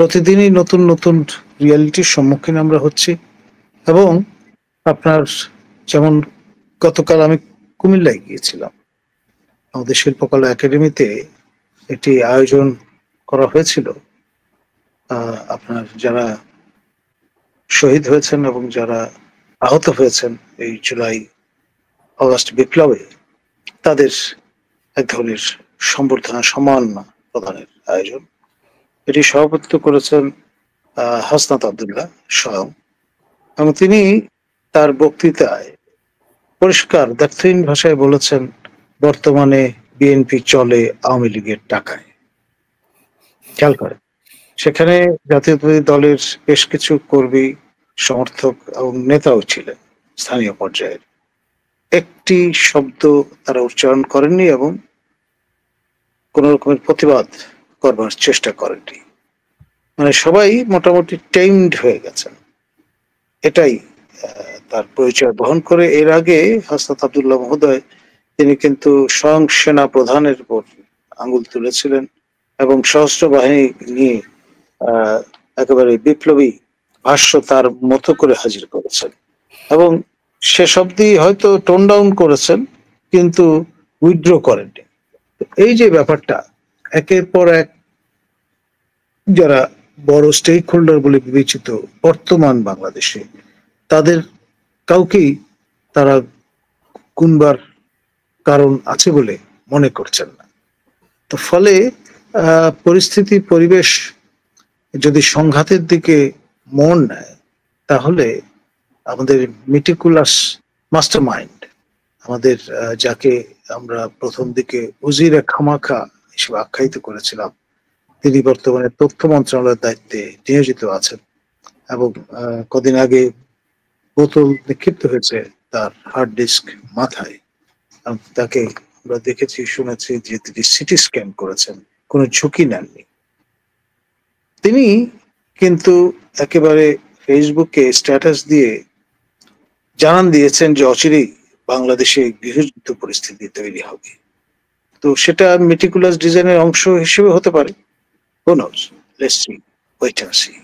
প্রতিদিনই নতুন নতুন রিয়ালিটির সম্মুখীন আমরা হচ্ছি। এবং আপনার যেমন গতকাল আমি কুমিল্লায় গিয়েছিলাম, আমাদের শিল্পকলা একাডেমিতে একটি আয়োজন করা হয়েছিল। আপনার যারা শহীদ হয়েছেন এবং যারা আহত হয়েছেন এই জুলাই অগাস্ট বিপ্লবে, তাদের এক ধরনের সম্বর্ধনা সম্মাননা প্রদানের আয়োজন। এটি সভাপতিত্ব করেছেন হাসনাত আব্দুল্লাহ স্বয়ং, এবং তিনি তার বক্তৃতায় পরিষ্কার দ্ব্যর্থহীন ভাষায় বলেছেন, বর্তমানে বিএনপি চলে আওয়ামী লীগের টাকায়। খেয়াল করেন, সেখানে জাতীয়তাবাদী দলের বেশ কিছু কর্মী, সমর্থক এবং নেতাও ছিলেন স্থানীয় পর্যায়ের। একটি শব্দ তারা উচ্চারণ করেননি এবং কোন রকমের প্রতিবাদ করবার চেষ্টা করেননি। মানে সবাই মোটামুটি টেইমড হয়ে গেছেন, এটাই তার পরিচয় বহন করে। এর আগে হাসনাত আব্দুল্লাহ মহোদয় তিনি কিন্তু স্বয়ং সেনা প্রধানের উপর আঙ্গুল তুলেছিলেন এবং সশস্ত্র বাহিনী নিয়ে একেবারে বিপ্লবী ভাষ্য তার মতো করে হাজির করেছেন, এবং শেষ অব্দি হয়তো টোন ডাউন করেছেন কিন্তু উইথড্র করেননি। এই যে ব্যাপারটা, একের পর এক যারা বড় স্টেক হোল্ডার বলে বিবেচিত বর্তমান বাংলাদেশে, তাদের কাউকেই তারা গুনবার কারণ আছে বলে মনে করছেন না। তো ফলে পরিস্থিতি পরিবেশ যদি সংঘাতের দিকে মন নেয়, তাহলে আমাদের মেটিকুলাস মাস্টার মাইন্ড, আমাদের যাকে আমরা প্রথম দিকে উজিরে খামাখা হিসেবে আখ্যায়িত করেছিলাম, তিনি বর্তমানে তথ্য মন্ত্রণালয়ের দায়িত্বে নিয়োজিত আছেন, এবং কদিন আগে বোতল নিক্ষিপ্ত হয়েছে তার হার্ড ডিস্ক মাথায়। তাকে আমরা দেখেছি, শুনেছি যে তিনি সিটি স্ক্যান করেছেন, কোনো ঝুঁকি নেননি। তিনি কিন্তু একেবারে ফেসবুকে স্ট্যাটাস দিয়ে জানান দিয়েছেন যে অচিরেই বাংলাদেশে গৃহযুদ্ধ পরিস্থিতি তৈরি হবে। তো সেটা মেটিকুলাস ডিজাইনের অংশ হিসেবে হতে পারে, who knows, let's see, wait and see.